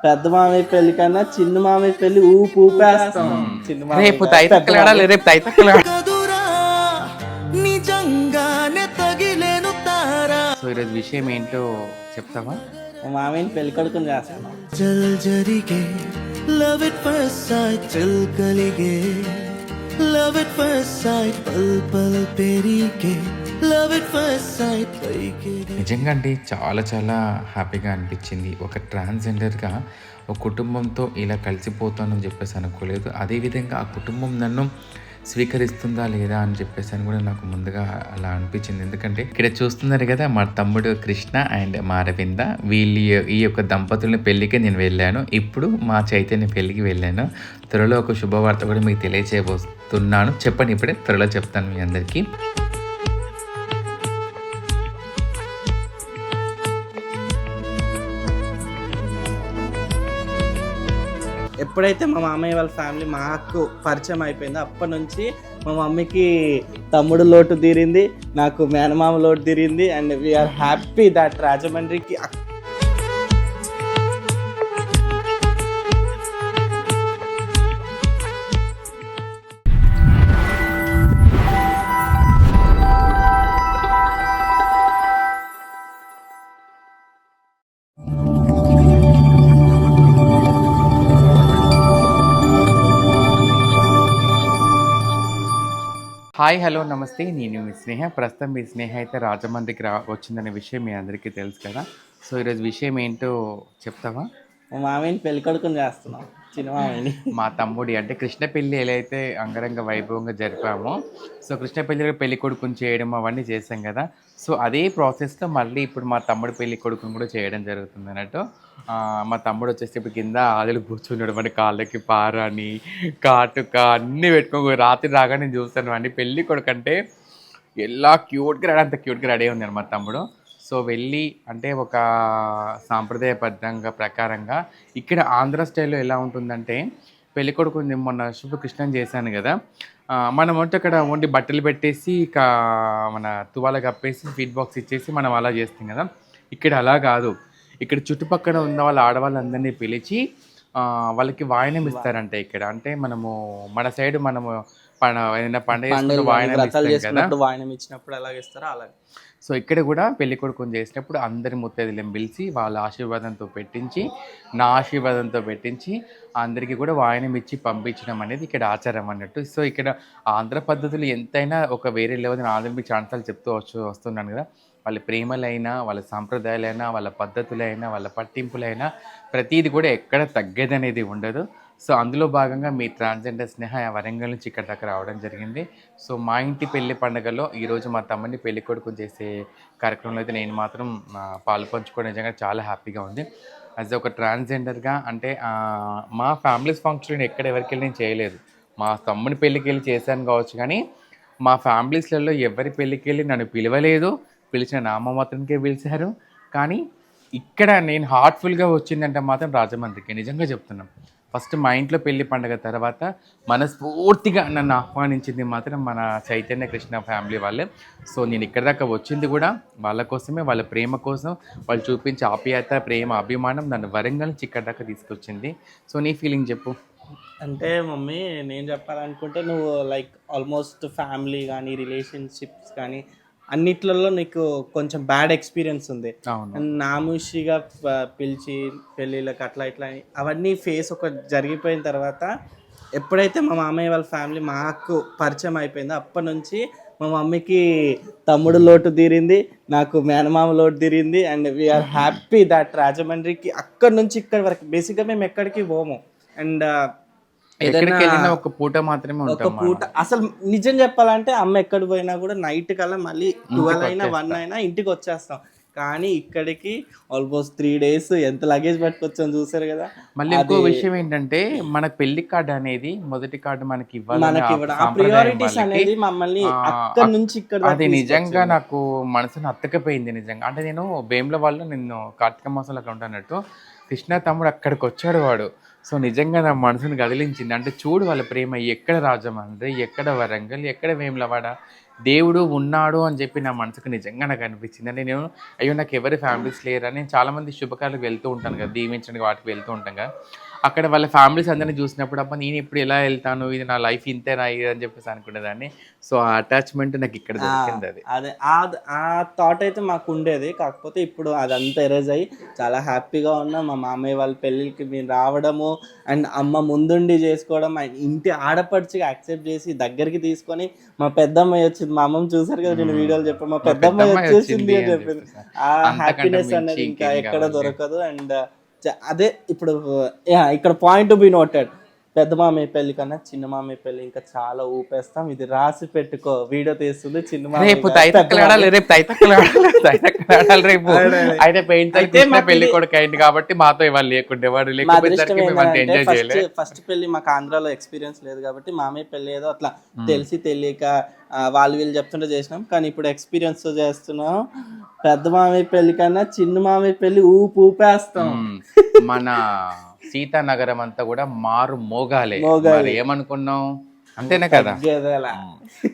పెద్ద మామయ్య పెళ్లి కన్నా చిన్న మామయ్య పెళ్లి ఊపేస్తాం. చిన్న మామయ్య రేపు తైతక్కలాడాలి, రేపు తైతక్కలాడాలి. సో ఈరోజు విషయం ఏంటో చెప్తావా? మా మామయ్యని పెళ్లి కొడుకుని చేస్తాం. నిజంగా అంటే చాలా చాలా హ్యాపీగా అనిపించింది. ఒక ట్రాన్స్జెండర్గా ఒక కుటుంబంతో ఇలా కలిసిపోతానని చెప్పేసి అనుకోలేదు. అదేవిధంగా ఆ కుటుంబం నన్ను స్వీకరిస్తుందా లేదా అని చెప్పేసి అని కూడా నాకు ముందుగా అలా అనిపించింది. ఎందుకంటే ఇక్కడ చూస్తున్నారు కదా, మా తమ్ముడు కృష్ణ అండ్ మా అరవింద, ఈ యొక్క దంపతుల పెళ్ళికి నేను వెళ్ళాను. ఇప్పుడు మా చైతన్య పెళ్ళికి వెళ్ళాను. త్వరలో ఒక శుభవార్త కూడా మీకు తెలియచేయబోతున్నాను. చెప్పండి, ఇప్పుడే త్వరలో చెప్తాను మీ అందరికీ. ఎప్పుడైతే మా మామయ్య వాళ్ళ ఫ్యామిలీ మాకు పరిచయం అయిపోయిందో అప్పటి నుంచి మా మమ్మీకి తమ్ముడు లోటు తీరింది, నాకు మేనమామ లోటు తీరింది. అండ్ వీఆర్ హ్యాపీ దట్ రాజమండ్రికి హాయ్, హలో, నమస్తే. నేను మీ స్నేహ. ప్రస్తుతం మీ స్నేహ అయితే రాజమండ్రికి వచ్చిందనే విషయం మీ అందరికీ తెలుసు కదా. సో ఈరోజు విషయం ఏంటో చెప్తావా? మా మామయ్యని పెళ్లి కొడుకుని చేస్తున్నాం, చిన్న మామయ్యని. మా తమ్ముడి అంటే కృష్ణ పెళ్ళి ఎలా అయితే అంగరంగ వైభవంగా జరిపామో, సో కృష్ణ పెళ్లి కొడుకుని చేయడం అవన్నీ చేసాం కదా. సో అదే ప్రాసెస్లో మళ్ళీ ఇప్పుడు మా తమ్ముడు పెళ్లి కొడుకుని కూడా చేయడం జరుగుతుంది అన్నట్టు. మా తమ్ముడు వచ్చేసి ఇప్పుడు కింద ఆదులు కూర్చున్నాడు. మన కాళ్ళకి పారాని, కాటుక అన్నీ పెట్టుకో. రాత్రి రాగా నేను చూస్తాను అండి, పెళ్ళి కొడుకు అంటే ఎలా క్యూట్గా రెడీ, అంత క్యూట్గా రెడీ ఉన్నాడు మా తమ్ముడు. సో వెళ్ళి అంటే ఒక సాంప్రదాయబద్ధంగా ప్రకారంగా ఇక్కడ ఆంధ్ర స్టైల్లో ఎలా ఉంటుందంటే, పెళ్ళికొడుకు మొన్న శుభకృష్ణం చేశాను కదా, మనం వంటి అక్కడ వండి బట్టలు పెట్టేసి ఇక మన తువాల కప్పేసి ఫీడ్ బాక్స్ ఇచ్చేసి మనం అలా చేస్తాం కదా. ఇక్కడ అలా కాదు. ఇక్కడ చుట్టుపక్కల ఉన్న వాళ్ళ ఆడవాళ్ళందరినీ పిలిచి వాళ్ళకి వాయినం ఇస్తారంటే ఇక్కడ. అంటే మనము మన సైడ్ మనము ఏదైనా పండుగ వాయినం ఇచ్చినప్పుడు ఎలాగ ఇస్తారో అలాగే. సో ఇక్కడ కూడా పెళ్లి కొడుకుని చేసినప్పుడు అందరి ముత్తైదులను పిలిచి వాళ్ళ ఆశీర్వాదంతో పెట్టించి, నా ఆశీర్వాదంతో పెట్టించి అందరికీ కూడా వాయనం ఇచ్చి పంపించడం అనేది ఇక్కడ ఆచారం అన్నట్టు. సో ఇక్కడ ఆంధ్ర పద్ధతులు ఎంతైనా ఒక వేరే లెవెల్. నేను ఆంధ్ర మీకు ఛాన్సాలు చెప్తూ వస్తున్నాను కదా. వాళ్ళ ప్రేమలైనా, వాళ్ళ సాంప్రదాయాలైనా, వాళ్ళ పద్ధతులైనా, వాళ్ళ పట్టింపులైనా ప్రతీది కూడా ఎక్కడ తగ్గేదనేది ఉండదు. సో అందులో భాగంగా మీ ట్రాన్స్జెండర్ స్నేహ వరంగల్ నుంచి ఇక్కడ దాకా రావడం జరిగింది. సో మా ఇంటి పెళ్లి పండుగలో ఈరోజు మా తమ్ముడిని పెళ్లి కొడుకు చేసే కార్యక్రమంలో అయితే నేను మాత్రం పాలు పంచుకోవడం నిజంగా చాలా హ్యాపీగా ఉంది. యాజ్ ఒక ట్రాన్స్జెండర్గా అంటే మా ఫ్యామిలీస్ ఫంక్షన్ ఎక్కడ ఎవరికి వెళ్ళి నేను చేయలేదు. మా తమ్ముని పెళ్ళికి వెళ్ళి చేశాను కావచ్చు, కానీ మా ఫ్యామిలీస్లలో ఎవరి పెళ్ళికి వెళ్ళి నన్ను పిలవలేదు. పిలిచిన నామమాత్రంకే పిలిచారు. కానీ ఇక్కడ నేను హార్ట్ఫుల్గా వచ్చిందంటే మాత్రం రాజమండ్రికి. నిజంగా చెప్తున్నాం. ఫస్ట్ మా ఇంట్లో పెళ్లి పండుగ తర్వాత మనస్ఫూర్తిగా నన్ను ఆహ్వానించింది మాత్రం మన చైతన్య కృష్ణ ఫ్యామిలీ వాళ్ళే. సో నేను ఇక్కడ దాకా వచ్చింది కూడా వాళ్ళ కోసమే, వాళ్ళ ప్రేమ కోసం. వాళ్ళు చూపించే ఆప్యాయత, ప్రేమ, అభిమానం నన్ను వరంగల్ నుంచి ఇక్కడ దాకా తీసుకొచ్చింది. సో నీ ఫీలింగ్ చెప్పు. అంటే మమ్మీ, నేను చెప్పాలనుకుంటే నువ్వు లైక్ ఆల్మోస్ట్ ఫ్యామిలీ కానీ రిలేషన్షిప్స్ కానీ అన్నిట్లలో నీకు కొంచెం బ్యాడ్ ఎక్స్పీరియన్స్ ఉంది. నామూషిగా పిలిచి పెళ్ళిళ్ళకి అట్లా ఇట్లా అవన్నీ ఫేస్ ఒక జరిగిపోయిన తర్వాత ఎప్పుడైతే మా మామయ్య వాళ్ళ ఫ్యామిలీ మాకు పరిచయం అయిపోయిందో అప్పటి నుంచి మా మమ్మీకి తమ్ముడు లోటు తీరింది, నాకు మేనమామ లోటు తీరింది. అండ్ వీఆర్ హ్యాపీ దట్ రాజమండ్రికి అక్కడి నుంచి ఇక్కడ వరకు బేసిక్గా మేము ఎక్కడికి పోము. అండ్ ఒక పూట మాత్రమే ఒక పూట అసలు నిజం చెప్పాలంటే అమ్మ ఎక్కడికి పోయినా కూడా నైట్ కల్లా మళ్ళీ 12 అయినా 1 అయినా ఇంటికి వచ్చేస్తాం. కానీ ఇక్కడికి ఆల్మోస్ట్ 3 days ఎంత లగేజ్ పట్టుకొచ్చాం చూసారు కదా. మళ్ళీ ఇంకో విషయం ఏంటంటే, మన పెళ్లి కార్డు అనేది మొదటి కార్డు మనకి ప్రియారిటీస్ అనేది మమ్మల్ని అక్కడి నుంచి ఇక్కడ. అది నిజంగా నాకు మనసును అత్తకపోయింది నిజంగా. అంటే నేను వేములవాడలో నిన్ను కార్తీక మాసంలో అక్కడ ఉంటానట్టు, కృష్ణ తమ్ముడు అక్కడికి వచ్చాడు వాడు. సో నిజంగా నా మనసును కదిలించింది. అంటే చూడు వాళ్ళ ప్రేమ, ఎక్కడ రాజమండ్రి, ఎక్కడ వరంగల్, ఎక్కడ వేములవాడ, దేవుడు ఉన్నాడు అని చెప్పి నా మనసుకు నిజంగా నాకు అనిపించింది. అంటే నేను అయ్యో నాకు ఎవరి ఫ్యామిలీస్ లేరని, నేను చాలామంది శుభకార్యాలకు వెళ్తూ ఉంటాను కదా, దీవించడానికి వాటికి వెళ్తూ ఉంటాం కదా, అక్కడ వాళ్ళ ఫ్యామిలీస్ అందరినీ చూసినప్పుడు అబ్బా నేను ఇప్పుడు ఎలా వెళ్తాను, ఇది నా లైఫ్ ఇంతేనా ఇది అని చెప్పేసి అనుకునేదాన్ని. సో ఆ అటాచ్మెంట్ నాకు ఇక్కడ దొరికింది. అదే ఆ థాట్ అయితే మాకు ఉండేది, కాకపోతే ఇప్పుడు అదంతా ఎరేజ్ అయ్యి చాలా హ్యాపీగా ఉన్నాం. మా మామయ్య వాళ్ళ పెళ్ళికి మేము రావడము అండ్ అమ్మ ముందుండి చేసుకోవడం, అండ్ ఇంటి ఆడపడిచిగా యాక్సెప్ట్ చేసి దగ్గరికి తీసుకొని మా పెద్దమ్మాయి వచ్చింది. మా అమ్మమ్మ చూసారు కదా నేను వీడియోలో చెప్పాను, మా పెద్దమ్మాయి వచ్చేసింది అని చెప్పింది. ఆ హ్యాపీనెస్ అనేది ఇంకా ఎక్కడ దొరకదు. అండ్ అదే ఇప్పుడు ఇక్కడ పాయింట్ టు బి నోటెడ్, పెద్ద మామయ్య పెళ్లి కన్నా చిన్న మామయ్య పెళ్లి ఇంకా చాలా ఊపేస్తాం. ఇది రాసి పెట్టుకో, వీడియో తీస్తుంది చిన్న మామయ్య రేపు పెళ్లి కొడుకు అయింది కాబట్టి మాతో ఇవాళ లేకుంటే వాడు ఫస్ట్ పెళ్లి మాకు ఆంధ్రాలో ఎక్స్పీరియన్స్ లేదు కాబట్టి మామయ్య పెళ్లి ఏదో అట్లా తెలిసి తెలియక వాళ్ళు వీళ్ళు చెప్తుంటే చేసినాం. కానీ ఇప్పుడు ఎక్స్పీరియన్స్ తో చేస్తున్నాం. పెద్ద మామయ్య పెళ్లి కన్నా చిన్న మామయ్య పెళ్లి ఊపేస్తాం. మన సీతానగరం అంతా కూడా మారు మోగాలే, ఏమనుకున్నాం అంతేనా కదా.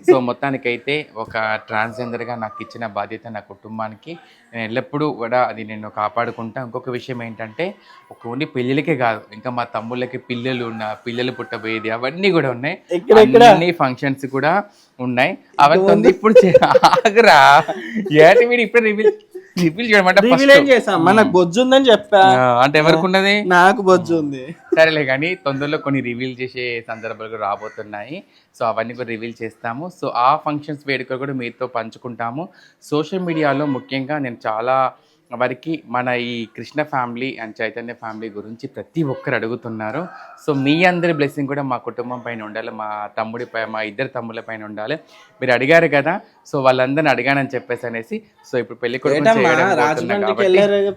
సో మొత్తానికైతే ఒక ట్రాన్స్జెండర్ గా నాకు ఇచ్చిన బాధ్యత నా కుటుంబానికి నేను ఎల్లప్పుడూ కూడా అది నేను కాపాడుకుంటా. ఇంకొక విషయం ఏంటంటే ఒక ఓన్లీ పెళ్ళిళ్ళకే కాదు, ఇంకా మా తమ్ముళ్ళకి పిల్లలు పుట్టబోయేది అవన్నీ కూడా ఉన్నాయి, అన్ని ఫంక్షన్స్ కూడా ఉన్నాయి. అవన్నీ ఇప్పుడు ఆగరా ఏంటి మీరు ఇప్పుడు రివీల్ చేయడం మనకు బొజ్జు ఉందని చెప్పా అంటే ఎవరికి ఉన్నది, నాకు బొజ్జు ఉంది. సరేలే కానీ తొందరలో కొన్ని రివీల్ చేసే సందర్భాలు కూడా రాబోతున్నాయి. సో అవన్నీ కూడా రివీల్ చేస్తాము. సో ఆ ఫంక్షన్స్ వేడుకలు కూడా మీతో పంచుకుంటాము. సోషల్ మీడియాలో ముఖ్యంగా నేను చాలా వరకు మన ఈ Krishna family and Chaitanya family గురించి ప్రతి ఒక్కరు అడుగుతున్నారు. సో మీ అందరి బ్లెస్సింగ్ కూడా మా కుటుంబం పైన ఉండాలి, మా ఇద్దరు తమ్ముళ్ళ పైన ఉండాలి. మీరు అడిగారు కదా, సో వాళ్ళందరిని అడిగానని చెప్పేసి అనేసి. సో ఇప్పుడు పెళ్లి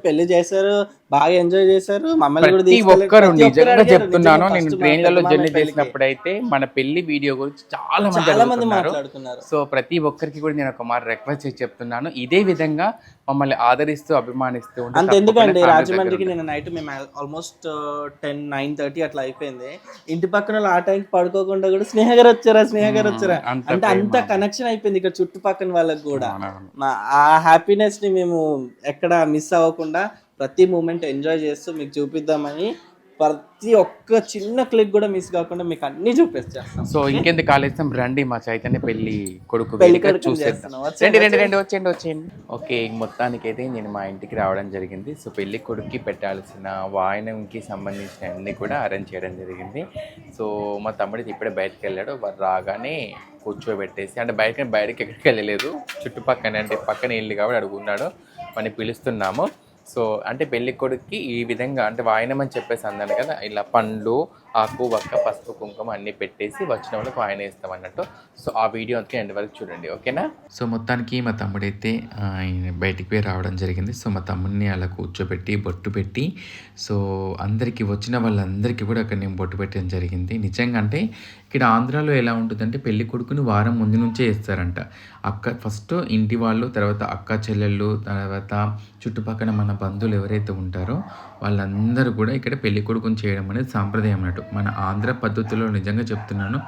పెళ్లి చేశారు, బాగా ఎంజాయ్ చేశారు. ప్రతి ఒక్కరు నిజంగా చెప్తున్నాను, నేను ట్రైన్లలో జర్నీ చేసినప్పుడు అయితే మన పెళ్లి వీడియో గురించి చాలా మంది మాట్లాడుతున్నారు. సో ప్రతి ఒక్కరికి కూడా నేను ఒక మాట రిక్వెస్ట్ చేసి చెప్తున్నాను, ఇదే విధంగా మమ్మల్ని ఆదరిస్తూ అభిమానిస్తూ అంత. ఎందుకంటే రాజమండ్రికి నేను నైట్ మేము ఆల్మోస్ట్ 9:30 అట్లా అయిపోయింది. ఇంటి పక్కన ఆ టైంకి పడుకోకుండా కూడా స్నేహ గారు వచ్చారా అంటే అంత కనెక్షన్ అయిపోయింది ఇక్కడ చుట్టుపక్కల వాళ్ళకి కూడా. ఆ హ్యాపీనెస్ ని మేము ఎక్కడ మిస్ అవ్వకుండా ప్రతి మూమెంట్ ఎంజాయ్ చేస్తూ మీకు చూపిద్దామని ప్రతి ఒక్క చిన్న క్లిక్ కూడా మిస్ కాకుండా మీకు అన్ని చూపిస్తాం. సో ఇంకెందుకు ఆలస్యం, రండి మా చైతన్య పెళ్లి కొడుకు చూసేస్తాను. వచ్చేయండి. ఓకే, మొత్తానికి అయితే నేను మా ఇంటికి రావడం జరిగింది. సో పెళ్లి కొడుక్కి పెట్టాల్సిన వాయనంకి సంబంధించిన అన్ని కూడా అరేంజ్ చేయడం జరిగింది. సో మా తమ్ముడికి ఇప్పుడే బయటకు వెళ్ళాడు, వారు రాగానే కూర్చోబెట్టేసి, అంటే బయటకి ఎక్కడికి వెళ్ళలేదు, చుట్టుపక్కన అంటే పక్కన ఇల్లు కాబట్టి అడుగున్నాడు, మనం పిలుస్తున్నాము. సో అంటే పెళ్లి కొడుక్కి ఈ విధంగా అంటే వాయనం అని చెప్పేసి అన్నాను కదా, ఇలా పండ్లు, ఆకు, వక్క, పసుపు, కుంకుమ అన్నీ పెట్టేసి వచ్చిన వాళ్ళకి వాయన ఇస్తాం అన్నట్టు. సో ఆ వీడియో అంతా ఎండ్ వరకు చూడండి, ఓకేనా. సో మొత్తానికి మా తమ్ముడైతే బయటికి పోయి రావడం జరిగింది. సో మా తమ్ముడిని అలా కూర్చోబెట్టి బొట్టు పెట్టి, సో అందరికీ వచ్చిన వాళ్ళందరికీ కూడా అక్కడ నేను బొట్టు పెట్టడం జరిగింది. నిజంగా అంటే ఇక్కడ ఆంధ్రాలో ఎలా ఉంటుందంటే పెళ్లి కొడుకుని వారం ముందు నుంచే వేస్తారంట. ఫస్ట్ ఇంటి వాళ్ళు, తర్వాత అక్క చెల్లెళ్ళు, తర్వాత చుట్టుపక్కల మన బంధువులు ఎవరైతే ఉంటారో వాళ్ళందరూ కూడా ఇక్కడ పెళ్లి కొడుకుని చేయడం అనేది సాంప్రదాయం అన్నట్టు. మన ఆంధ్ర పద్ధతిలో నిజంగా చెప్తున్నాను,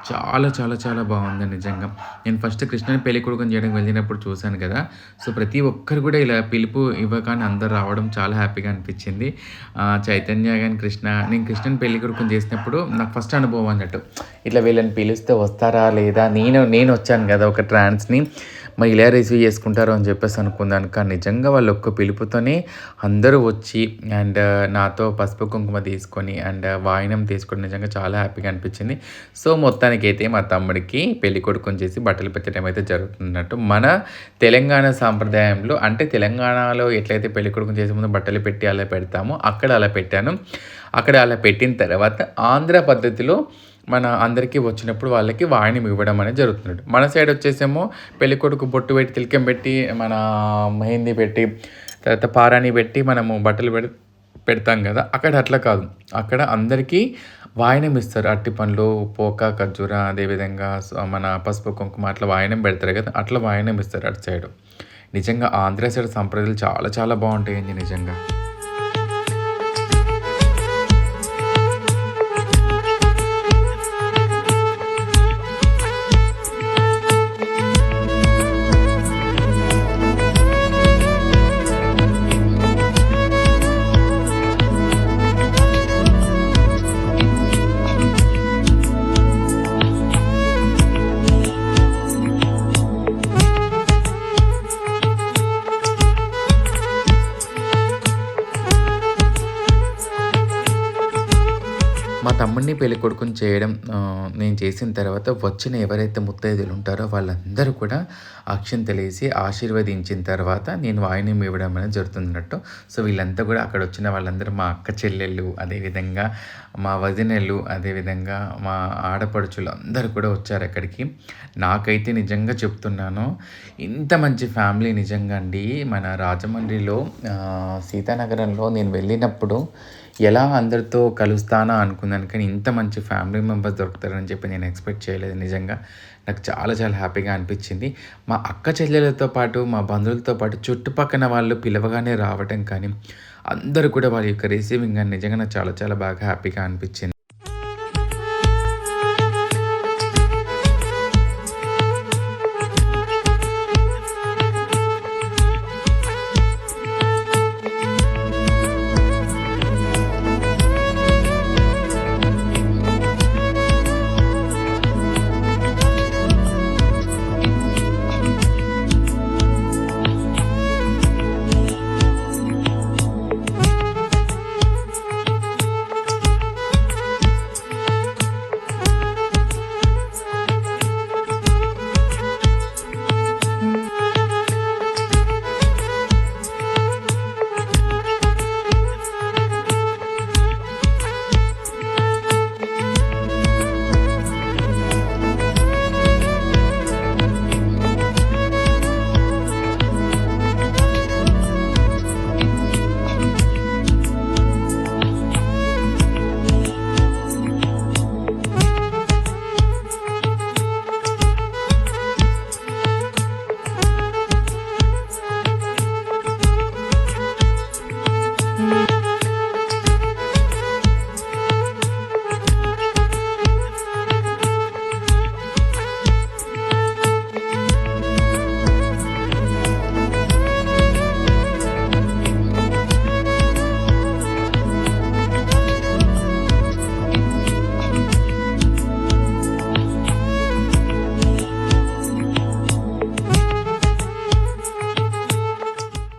చాలా చాలా చాలా బాగుంది నిజంగా. నేను ఫస్ట్ కృష్ణని పెళ్లి కొడుకుని చేయడానికి వెళ్ళినప్పుడు చూశాను కదా, సో ప్రతి ఒక్కరు కూడా ఇలా పిలుపు ఇవ్వగానే అందరు రావడం చాలా హ్యాపీగా అనిపించింది. చైతన్య కానీ నేను కృష్ణని పెళ్లి కొడుకుని చేసినప్పుడు నాకు ఫస్ట్ అనుభవం అన్నట్టు, ఇట్లా వీళ్ళని పిలిస్తే వస్తారా లేదా, నేను వచ్చాను కదా ఒక ట్రాన్స్ని, మరి ఇలా రిసీవ్ చేసుకుంటారు అని చెప్పేసి అనుకున్నాను. కానీ నిజంగా వాళ్ళ ఒక్క పిలుపుతోనే అందరూ వచ్చి అండ్ నాతో పసుపు కుంకుమ తీసుకొని అండ్ వాయినం తీసుకొని నిజంగా చాలా హ్యాపీగా అనిపించింది. సో మొత్తానికి అయితే మా తమ్ముడికి పెళ్లి కొడుకుని చేసి బట్టలు పెట్టడం అయితే జరుగుతున్నట్టు. మన తెలంగాణ సాంప్రదాయంలో అంటే తెలంగాణలో ఎట్లయితే పెళ్లి కొడుకుని చేసే ముందు బట్టలు పెట్టి అలా పెడతామో అక్కడ అలా పెట్టాను. అక్కడ అలా పెట్టిన తర్వాత ఆంధ్ర పద్ధతిలో మన అందరికీ వచ్చినప్పుడు వాళ్ళకి వాయినం ఇవ్వడం అనేది జరుగుతుంది. మన సైడ్ వచ్చేసేమో పెళ్ళికొడుకు బొట్టు పెట్టి తిలకం పెట్టి మన మెహందీ పెట్టి తర్వాత పారాణి పెట్టి మనము బట్టలు పెడతాం కదా, అక్కడ అట్లా కాదు, అక్కడ అందరికీ వాయినం ఇస్తారు. అట్టి పండ్లు, పోక, ఖర్జూర, అదేవిధంగా మన పసుపు కుంకుమ అట్లా వాయినం పెడతారు కదా, అట్లా వాయినం ఇస్తారు అటు సైడు. నిజంగా ఆంధ్ర సైడ్ సంప్రదాయాలు చాలా చాలా బాగుంటాయండి నిజంగా. మా తమ్ముడిని పెళ్ళికొడుకుని చేయడం నేను చేసిన తర్వాత వచ్చిన ఎవరైతే ముత్తైదులు ఉంటారో వాళ్ళందరూ కూడా అక్షింతలేసి ఆశీర్వదించిన తర్వాత నేను వాయినం ఇవ్వడం అనేది జరుగుతున్నట్టు. సో వీళ్ళంతా కూడా అక్కడ వచ్చిన వాళ్ళందరూ మా అక్క చెల్లెళ్ళు, అదేవిధంగా మా వదినలు, అదేవిధంగా మా ఆడపడుచులు అందరూ కూడా వచ్చారు అక్కడికి. నాకైతే నిజంగా చెప్తున్నాను, ఇంత మంచి ఫ్యామిలీ నిజంగా అండి. మన రాజమండ్రిలో సీతానగరంలో నేను వెళ్ళినప్పుడు ఎలా అందరితో కలుస్తానా అనుకున్నాను, కానీ ఇంత మంచి ఫ్యామిలీ మెంబర్స్ దొరుకుతారని చెప్పి నేను ఎక్స్పెక్ట్ చేయలేదు. నిజంగా నాకు చాలా చాలా హ్యాపీగా అనిపించింది. మా అక్క చెల్లెలతో పాటు, మా బంధువులతో పాటు చుట్టుపక్కన వాళ్ళు పిలవగానే రావటం కానీ, అందరూ కూడా వాళ్ళ యొక్క రిసీవింగ్ కానీ నిజంగా నాకు చాలా చాలా బాగా హ్యాపీగా అనిపించింది.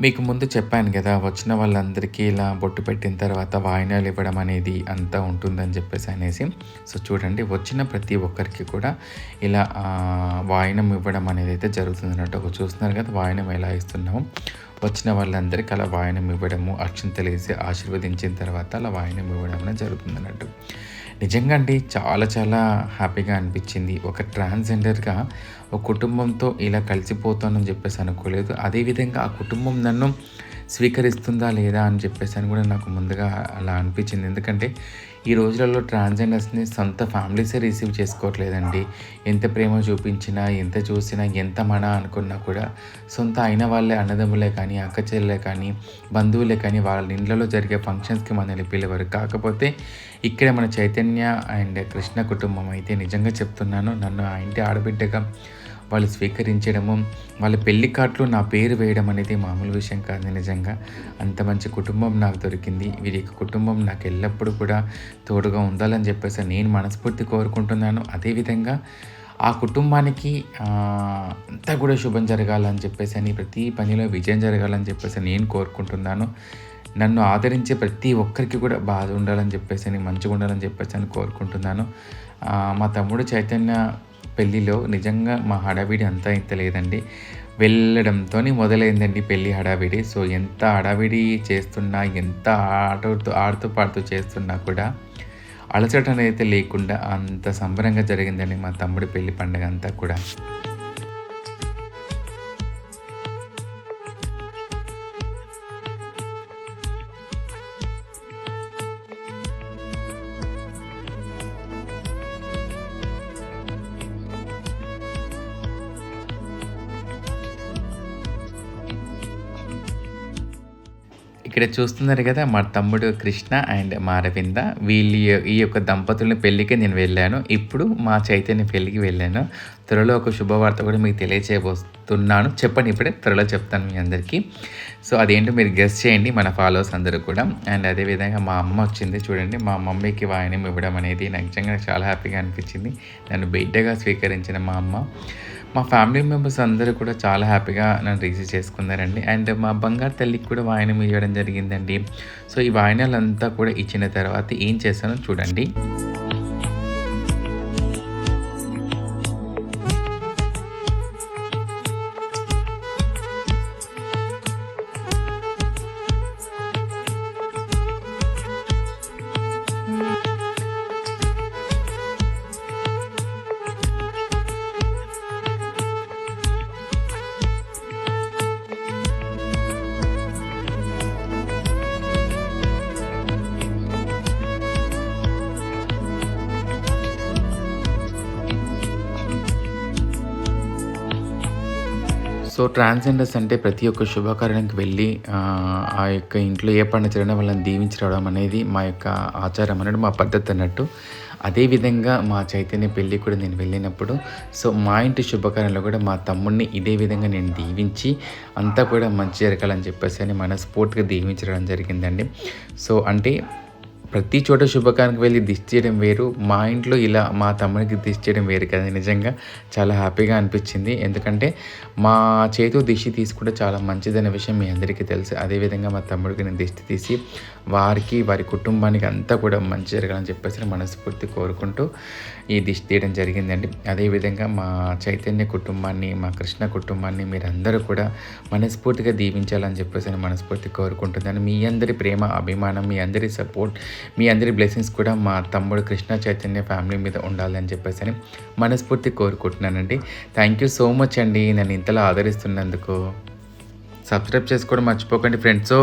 మీకు ముందు చెప్పాను కదా, వచ్చిన వాళ్ళందరికీ ఇలా బొట్టు పెట్టిన తర్వాత వాయినాలు ఇవ్వడం అనేది అంతా ఉంటుందని చెప్పేసి అనేసి. సో చూడండి, వచ్చిన ప్రతి ఒక్కరికి కూడా ఇలా వాయినం ఇవ్వడం అనేది అయితే జరుగుతుంది అన్నట్టు. ఒక చూస్తున్నారు కదా వాయినం ఎలా ఇస్తున్నాము. వచ్చిన వాళ్ళందరికీ అలా వాయినం ఇవ్వడము, అక్షింతలు వేసి ఆశీర్వదించిన తర్వాత అలా వాయినం ఇవ్వడం అనేది జరుగుతుంది అన్నట్టు. నిజంగా అండి చాలా చాలా హ్యాపీగా అనిపించింది. ఒక ట్రాన్స్జెండర్గా ఒక కుటుంబంతో ఇలా కలిసిపోతానని చెప్పేసి అనుకోలేదు. అదేవిధంగా ఆ కుటుంబం నన్ను స్వీకరిస్తుందా లేదా అని చెప్పేసి అని కూడా నాకు ముందుగా అలా అనిపించింది. ఎందుకంటే ఈ రోజులలో ట్రాన్స్జెండర్స్ని సొంత ఫ్యామిలీసే రిసీవ్ చేసుకోవట్లేదండి. ఎంత ప్రేమ చూపించినా, ఎంత చూసినా, ఎంత మన అనుకున్నా కూడా సొంత అయిన వాళ్ళే, అన్నదమ్ములే కానీ, అక్క చెల్లెలే కానీ, బంధువులే కానీ వాళ్ళ ఇండ్లలో జరిగే ఫంక్షన్స్కి మనల్ని పిలవరు. కాకపోతే ఇక్కడ మన చైతన్య అండ్ కృష్ణ కుటుంబం అయితే నిజంగా చెప్తున్నాను, నన్ను ఆ ఇంటి ఆడబిడ్డగా వాళ్ళు స్వీకరించడము, వాళ్ళ పెళ్లి కార్డులో నా పేరు వేయడం అనేది మామూలు విషయం కాదు. నిజంగా అంత మంచి కుటుంబం నాకు దొరికింది. వీరి కుటుంబం నాకు ఎల్లప్పుడూ కూడా తోడుగా ఉండాలని చెప్పేసి నేను మనస్ఫూర్తి కోరుకుంటున్నాను. అదేవిధంగా ఆ కుటుంబానికి అంతా కూడా శుభం జరగాలని చెప్పేసి అని, ప్రతి పనిలో విజయం జరగాలని చెప్పేసి నేను కోరుకుంటున్నాను. నన్ను ఆదరించే ప్రతి ఒక్కరికి కూడా బాధ ఉండాలని చెప్పేసి అని, మంచిగా ఉండాలని చెప్పేసి అని కోరుకుంటున్నాను. మా తమ్ముడు చైతన్య పెళ్ళిలో నిజంగా మా హడావిడి అంతా ఇంత లేదండి. వెళ్ళడంతో మొదలైందండి పెళ్ళి హడావిడి. సో ఎంత హడావిడి చేస్తున్నా, ఎంత ఆడుతూ పాడుతూ చేస్తున్నా కూడా అలసట అనేది లేకుండా అంత సంబరంగా జరిగిందండి మా తమ్ముడి పెళ్లి పండుగ అంతా కూడా. ఇక్కడ చూస్తున్నారు కదా మా తమ్ముడు కృష్ణ అండ్ మా అరవింద, ఈ యొక్క దంపతుల పెళ్ళికి నేను వెళ్ళాను. ఇప్పుడు మా చైతన్య పెళ్ళికి వెళ్ళాను. త్వరలో ఒక శుభవార్త కూడా మీకు తెలియచేయబోతున్నాను. చెప్పండి, ఇప్పుడే త్వరలో చెప్తాను మీ అందరికీ. సో అదేంటో మీరు గెస్ట్ చేయండి, మన ఫాలోవర్స్ అందరూ కూడా. అండ్ అదేవిధంగా మా అమ్మ వచ్చింది చూడండి. మా మమ్మీకి వాయినం ఇవ్వడం అనేది నాకు నిజంగా చాలా హ్యాపీగా అనిపించింది. నన్ను బిడ్డగా స్వీకరించిన మా అమ్మ మా ఫ్యామిలీ మెంబర్స్ అందరూ కూడా చాలా హ్యాపీగా నన్ను రిసీవ్ చేసుకున్నారండి. అండ్ మా బంగారు తల్లికి కూడా వాయనం ఇవ్వడం జరిగిందండి. సో ఈ వాయనాలంతా కూడా ఇచ్చిన తర్వాత ఏం చేశానో చూడండి. సో ట్రాన్స్‌జెండర్స్ అంటే ప్రతి ఒక్క శుభకార్యానికి వెళ్ళి ఆ యొక్క ఇంట్లో ఏ పండుగ జరిగినా వాళ్ళని దీవించి రావడం అనేది మా యొక్క ఆచారం అన్నట్టు, మా పద్ధతి అన్నట్టు. అదేవిధంగా మా చైతన్య పెళ్ళికి కూడా నేను వెళ్ళినప్పుడు సో మా ఇంటి శుభకార్యంలో కూడా మా తమ్ముడిని ఇదే విధంగా నేను దీవించి అంతా కూడా మంచి జరగాలని చెప్పేసి అని మనస్ఫూర్తిగా దీవించడం జరిగిందండి. సో అంటే ప్రతి చోట శుభకార్యానికి వెళ్ళి దిష్టి చేయడం వేరు, మా ఇంట్లో ఇలా మా తమ్ముడికి దిష్టి చేయడం వేరు కదా. నిజంగా చాలా హ్యాపీగా అనిపించింది. ఎందుకంటే మా చేతితో దిష్టి తీసుకుంటే చాలా మంచిదనే విషయం మీ అందరికీ తెలుసు. అదేవిధంగా మా తమ్ముడికి నేను దిష్టి తీసి వారికి వారి కుటుంబానికి అంతా కూడా మంచి జరగాలని చెప్పేసి మనస్ఫూర్తి కోరుకుంటూ ఈ దిష్టి తీయడం జరిగిందండి. అదేవిధంగా మా చైతన్య కుటుంబాన్ని, మా కృష్ణ కుటుంబాన్ని మీరందరూ కూడా మనస్ఫూర్తిగా దీవించాలని చెప్పేసి మనస్ఫూర్తి కోరుకుంటున్నాను. మీ అందరి ప్రేమ, అభిమానం, మీ అందరి సపోర్ట్, మీ అందరి బ్లెస్సింగ్స్ కూడా మా తమ్ముడు కృష్ణ చైతన్య ఫ్యామిలీ మీద ఉండాలని చెప్పేసి మనస్ఫూర్తి కోరుకుంటున్నానండి. థ్యాంక్ యూ సో మచ్ అండి నన్ను ఇంతలా ఆదరిస్తున్నందుకు. సబ్స్క్రైబ్ చేసుకోవడం మర్చిపోకండి ఫ్రెండ్స్.